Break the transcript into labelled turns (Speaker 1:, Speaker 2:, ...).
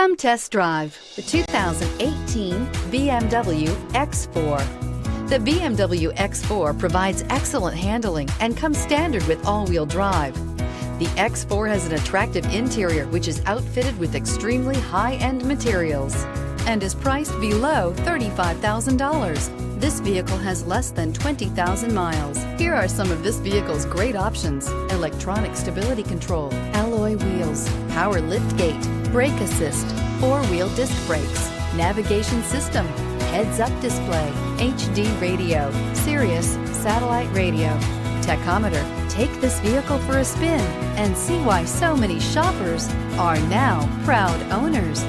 Speaker 1: Come test drive the 2018 BMW X4. The BMW X4 provides excellent handling and comes standard with all-wheel drive. The X4 has an attractive interior which is outfitted with extremely high-end materials and is priced below $35,000. This vehicle has less than 20,000 miles. Here are some of this vehicle's great options: electronic stability control, alloy wheels, power liftgate, brake assist, four-wheel disc brakes, navigation system, heads-up display, HD radio, Sirius satellite radio, tachometer. Take this vehicle for a spin and see why so many shoppers are now proud owners.